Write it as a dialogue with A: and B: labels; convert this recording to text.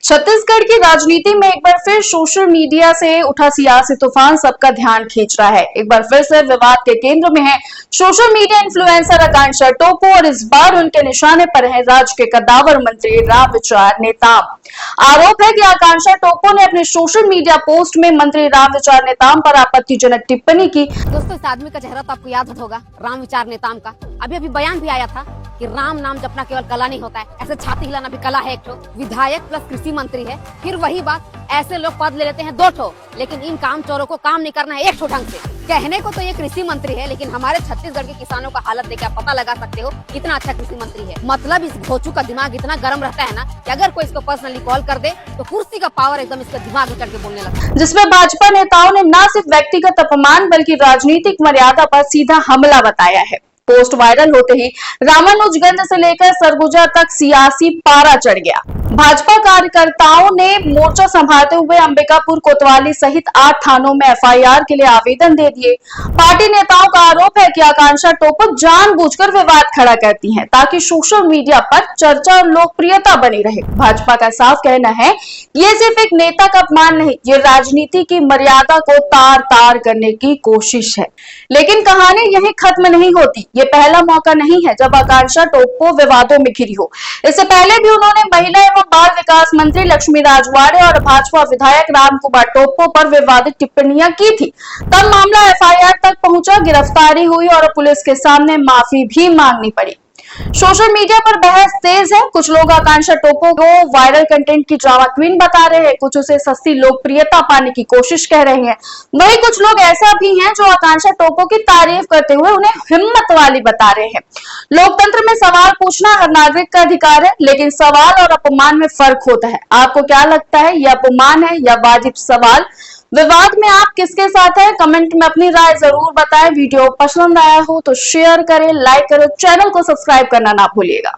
A: छत्तीसगढ़ की राजनीति में एक बार फिर सोशल मीडिया से उठा सियासी तूफान सबका ध्यान खींच रहा है। एक बार फिर से विवाद के केंद्र में है सोशल मीडिया इन्फ्लुएंसर आकांक्षा टोप्पो और इस बार उनके निशाने पर है राज्य के कद्दावर मंत्री रामविचार नेताम। आरोप है कि आकांक्षा टोप्पो ने अपने सोशल मीडिया पोस्ट में मंत्री रामविचार नेताम पर आपत्तिजनक टिप्पणी की।
B: दोस्तों, इस आदमी का चेहरा तो आपको याद होगा, रामविचार नेताम का। अभी बयान भी आया था कि राम नाम जपना केवल कला नहीं होता है, ऐसे छाती हिलाना भी कला है। एक ठो विधायक प्लस कृषि मंत्री है। फिर वही बात, ऐसे लोग पद ले लेते हैं 2 ठो, लेकिन इन काम चोरों को काम नहीं करना है 1 ठो ढंग से। कहने को तो ये कृषि मंत्री है, लेकिन हमारे छत्तीसगढ़ के किसानों का हालत देख आप पता लगा सकते हो कितना अच्छा कृषि मंत्री है। मतलब इस घोचू का दिमाग इतना गर्म रहता है ना कि अगर कोई इसको पर्सनली कॉल कर दे तो कुर्सी का पावर एकदम इसका दिमाग में चढ़ के बोलने लगता है।
A: जिसमें भाजपा नेताओं ने न सिर्फ व्यक्तिगत अपमान बल्कि राजनीतिक मर्यादा पर सीधा हमला बताया है। पोस्ट वायरल होते ही रामानुजगंज से लेकर सरगुजा तक सियासी पारा चढ़ गया। भाजपा कार्यकर्ताओं ने मोर्चा संभालते हुए अंबिकापुर, कोतवाली सहित 8 थानों में एफआईआर के लिए आवेदन दे दिए। पार्टी नेताओं का आरोप है कि आकांक्षा टोप्पो जानबूझकर विवाद खड़ा करती हैं ताकि सोशल मीडिया पर चर्चा और लोकप्रियता बनी रहे। भाजपा का साफ कहना है ये सिर्फ एक नेता का अपमान नहीं, ये राजनीति की मर्यादा को तार तार करने की कोशिश है। लेकिन कहानी यहीं खत्म नहीं होती। ये पहला मौका नहीं है जब आकांक्षा टोप्पो विवादों में घिरी हो। इससे पहले भी उन्होंने महिला एवं बाल विकास मंत्री लक्ष्मी राजवाड़े और भाजपा विधायक रामकुमार टोप्पो पर विवादित टिप्पणियां की थी। तब मामला एफआईआर तक पहुंचा, गिरफ्तारी हुई और पुलिस के सामने माफी भी मांगनी पड़ी। सोशल मीडिया पर बहस तेज है। कुछ लोग आकांक्षा टोप्पो को वायरल कंटेंट की ड्रामा क्वीन बता रहे हैं, कुछ उसे सस्ती लोकप्रियता पाने की कोशिश कह रहे हैं। वहीं कुछ लोग ऐसा भी हैं जो आकांक्षा टोप्पो की तारीफ करते हुए उन्हें हिम्मत वाली बता रहे हैं। लोकतंत्र में सवाल पूछना हर नागरिक का अधिकार है, लेकिन सवाल और अपमान में फर्क होता है। आपको क्या लगता है, यह अपमान है या वाजिब सवाल? विवाद में आप किसके साथ हैं? कमेंट में अपनी राय जरूर बताएं। वीडियो पसंद आया हो तो शेयर करें, लाइक करें, चैनल को सब्सक्राइब करना ना भूलिएगा।